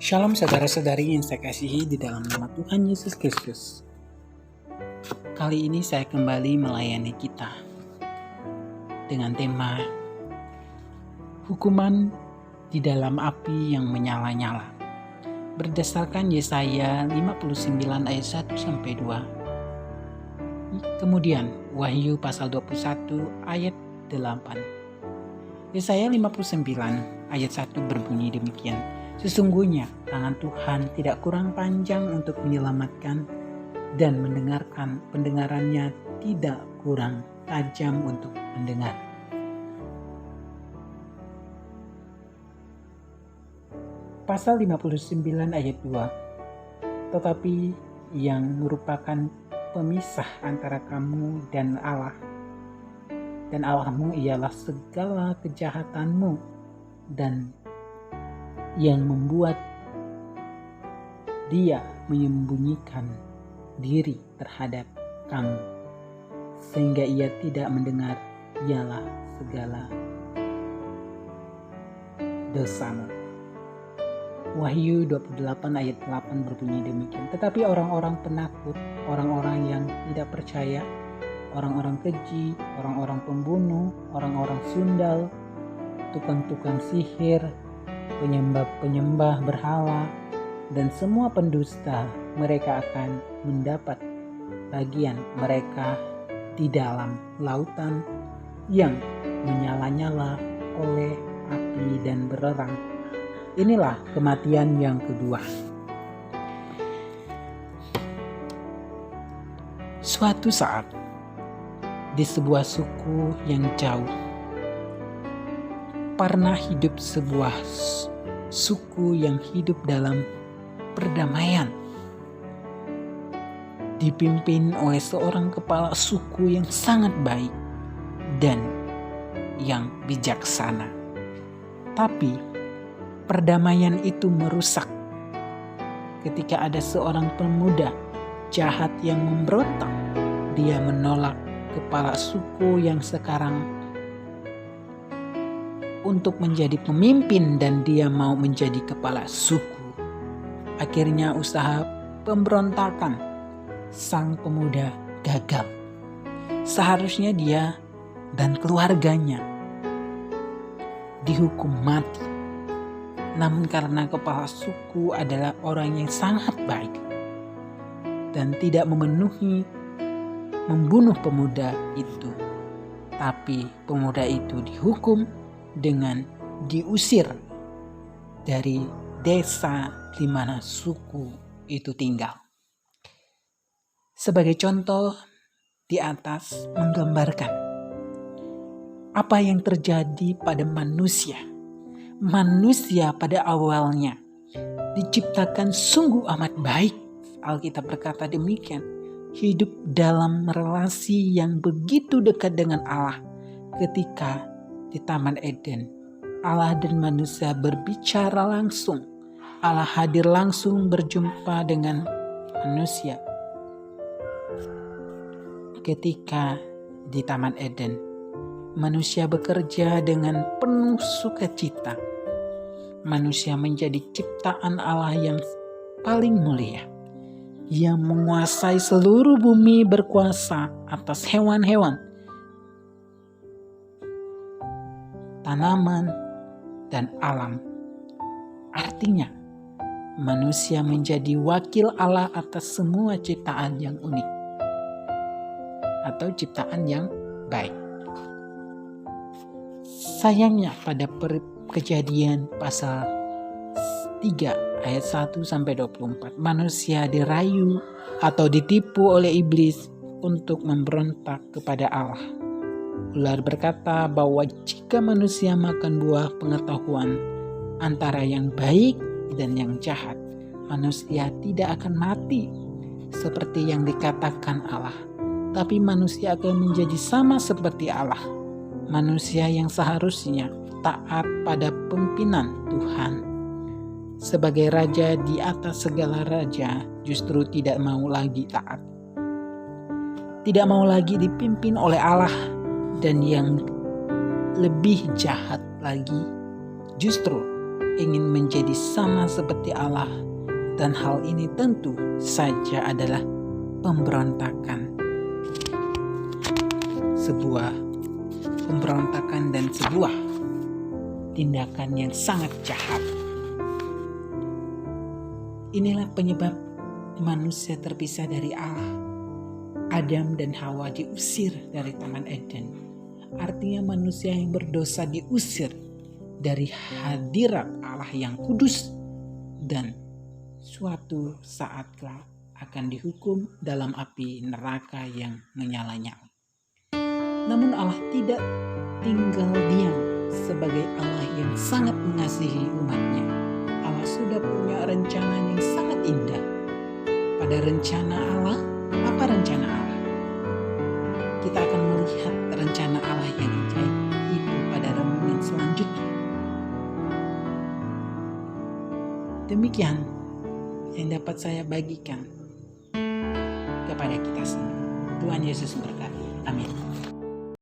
Shalom saudara-saudari yang saya kasihi di dalam nama Tuhan Yesus Kristus. Kali ini saya kembali melayani kita dengan tema hukuman di dalam api yang menyala-nyala. Berdasarkan Yesaya 59 ayat 1-2. Kemudian Wahyu pasal 21 ayat 8. Yesaya 59 ayat 1 berbunyi demikian. Sesungguhnya tangan Tuhan tidak kurang panjang untuk menyelamatkan dan pendengarannya tidak kurang tajam untuk mendengar. Pasal 59 ayat 2. Tetapi yang merupakan pemisah antara kamu dan Allah, dan Allahmu ialah segala kejahatanmu, dan yang membuat dia menyembunyikan diri terhadap kamu, sehingga ia tidak mendengar, ialah segala dosamu. Wahyu 28 ayat 8 berbunyi demikian. Tetapi orang-orang penakut, orang-orang yang tidak percaya, orang-orang keji, orang-orang pembunuh, orang-orang sundal, tukang-tukang sihir, penyembah berhala, dan semua pendusta, mereka akan mendapat bagian mereka di dalam lautan yang menyala-nyala oleh api dan belerang. Inilah kematian yang kedua. Suatu saat di sebuah suku yang jauh pernah hidup sebuah suku yang hidup dalam perdamaian, dipimpin oleh seorang kepala suku yang sangat baik dan yang bijaksana. Tapi perdamaian itu merusak ketika ada seorang pemuda jahat yang memberontak. Dia menolak kepala suku yang sekarang untuk menjadi pemimpin, dan dia mau menjadi kepala suku. Akhirnya usaha pemberontakan sang pemuda gagal. Seharusnya dia dan keluarganya dihukum mati. Namun karena kepala suku adalah orang yang sangat baik dan tidak membunuh pemuda itu, tapi pemuda itu dihukum dengan diusir dari desa di mana suku itu tinggal. Sebagai contoh di atas menggambarkan apa yang terjadi pada manusia. Manusia pada awalnya diciptakan sungguh amat baik. Alkitab berkata demikian. Hidup dalam relasi yang begitu dekat dengan Allah. Ketika di Taman Eden, Allah dan manusia berbicara langsung. Allah hadir langsung berjumpa dengan manusia. Ketika di Taman Eden, manusia bekerja dengan penuh sukacita. Manusia menjadi ciptaan Allah yang paling mulia, yang menguasai seluruh bumi, berkuasa atas hewan-hewan, tanaman, dan alam. Artinya, manusia menjadi wakil Allah atas semua ciptaan yang unik atau ciptaan yang baik. Sayangnya pada Kejadian pasal 3 ayat 1-24, manusia dirayu atau ditipu oleh iblis untuk memberontak kepada Allah. Ular berkata bahwa jika manusia makan buah pengetahuan antara yang baik dan yang jahat, manusia tidak akan mati seperti yang dikatakan Allah, tapi manusia akan menjadi sama seperti Allah. Manusia yang seharusnya taat pada pimpinan Tuhan sebagai raja di atas segala raja, justru tidak mau lagi taat. Tidak mau lagi dipimpin oleh Allah, dan yang lebih jahat lagi, justru ingin menjadi sama seperti Allah, dan hal ini tentu saja adalah pemberontakan. Sebuah pemberontakan dan sebuah tindakan yang sangat jahat. Inilah penyebab manusia terpisah dari Allah. Adam dan Hawa diusir dari Taman Eden. Artinya manusia yang berdosa diusir dari hadirat Allah yang kudus, dan suatu saat kelak akan dihukum dalam api neraka yang menyala-nyala. Namun Allah tidak tinggal diam sebagai Allah yang sangat mengasihi umatnya. Allah sudah punya rencana yang sangat indah. Pada rencana Allah, apa rencana Allah? Kita akan melihat rencana Allah yang ajaib itu pada renungan selanjutnya. Demikian yang dapat saya bagikan kepada kita semua. Tuhan Yesus berkati. Amin.